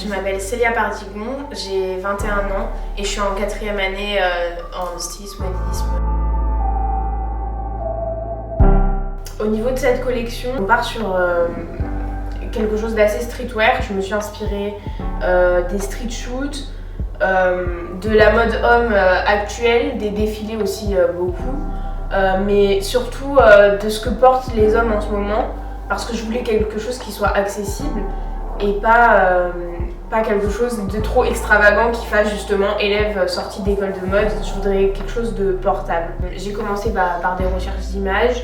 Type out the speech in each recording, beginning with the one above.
Je m'appelle Célia Pardigon, j'ai 21 ans et je suis en 4e année en stylisme et modélisme. Au niveau de cette collection, on part sur quelque chose d'assez streetwear. Je me suis inspirée des street shoots, de la mode homme actuelle, des défilés aussi beaucoup, mais surtout de ce que portent les hommes en ce moment, parce que je voulais quelque chose qui soit accessible et pas quelque chose de trop extravagant qui fasse justement élève sortie d'école de mode. Je voudrais quelque chose de portable. J'ai commencé par des recherches d'images,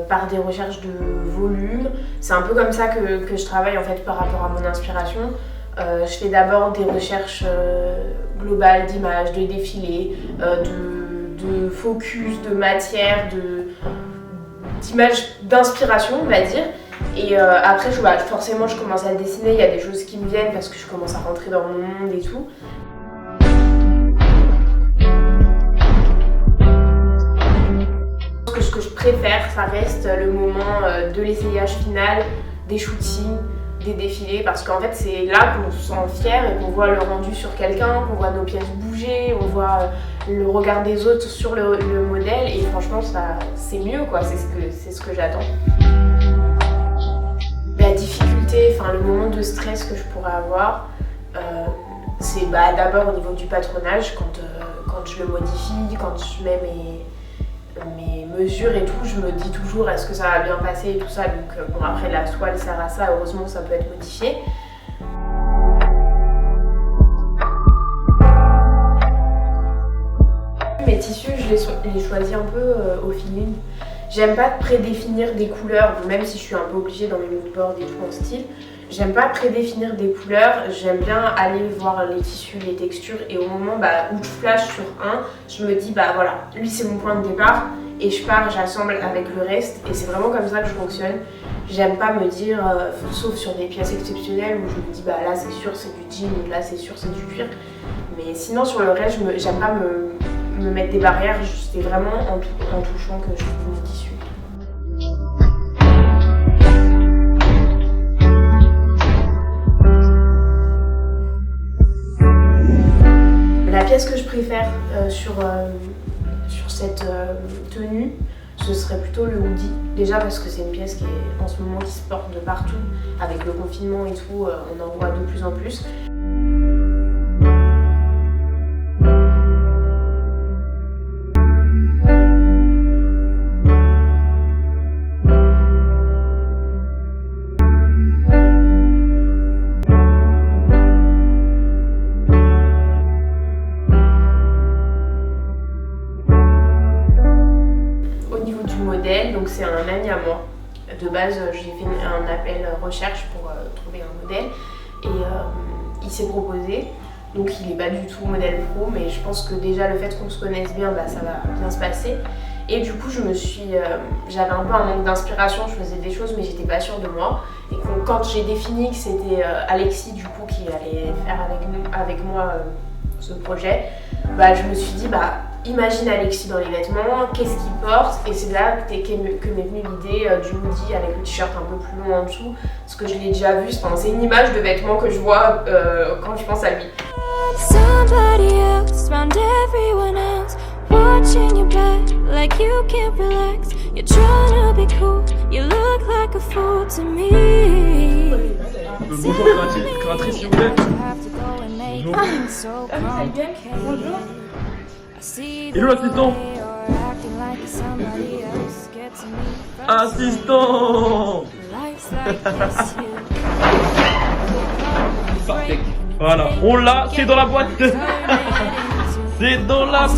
par des recherches de volume. C'est un peu comme ça que je travaille en fait par rapport à mon inspiration. Je fais d'abord des recherches globales d'images, de défilés, de focus, de matière, d'images d'inspiration, on va dire. Et après, forcément, je commence à dessiner. Il y a des choses qui me viennent parce que je commence à rentrer dans mon monde et tout. Ce que je préfère, ça reste le moment de l'essayage final, des shootings, des défilés, parce qu'en fait c'est là qu'on se sent fier et qu'on voit le rendu sur quelqu'un, qu'on voit nos pièces bouger, on voit le regard des autres sur le modèle, et franchement ça c'est mieux quoi, c'est ce que j'attends. La difficulté, enfin le moment de stress que je pourrais avoir, c'est d'abord au niveau du patronage, quand je le modifie, quand je mets mes mesures et tout, je me dis toujours est-ce que ça va bien passer et tout ça, donc bon après la toile sert à ça, heureusement ça peut être modifié. Mes tissus je les choisis un peu au feeling. J'aime pas prédéfinir des couleurs, même si je suis un peu obligée dans mes moodboards et tout en style. J'aime pas prédéfinir des couleurs, j'aime bien aller voir les tissus, les textures, et au moment où je flash sur un, je me dis voilà, lui c'est mon point de départ, et je pars, j'assemble avec le reste, et c'est vraiment comme ça que je fonctionne. J'aime pas me dire, sauf sur des pièces exceptionnelles où je me dis là c'est sûr c'est du jean, là c'est sûr c'est du cuir, mais sinon sur le reste j'aime pas me mettre des barrières, c'est vraiment en touchant que je trouve le tissu. La pièce que je préfère sur cette tenue, ce serait plutôt le hoodie. Déjà parce que c'est une pièce qui est en ce moment qui se porte de partout. Avec le confinement et tout, on en voit de plus en plus. Donc c'est un ami à moi. De base, j'ai fait un appel recherche pour trouver un modèle et il s'est proposé. Donc il n'est pas du tout modèle pro, mais je pense que déjà le fait qu'on se connaisse bien, ça va bien se passer. Et du coup, j'avais un peu un manque d'inspiration, je faisais des choses mais j'étais pas sûre de moi. Et quand j'ai défini que c'était Alexis du coup qui allait faire avec moi ce projet, je me suis dit imagine Alexis dans les vêtements, qu'est-ce qu'il porte, et c'est là que m'est venue l'idée du hoodie avec le t-shirt un peu plus long en dessous, parce que je l'ai déjà vu, c'est une image de vêtements que je vois quand je pense à lui. Somebody else found everyone else watching your back like you can't relax. You're trying to be cool, you look like a fool to me. Bonjour créatrice s'il vous plaît. Bonjour. Hello l'assistant. Assistant. Voilà, on l'a, c'est dans la boîte. C'est dans la boîte.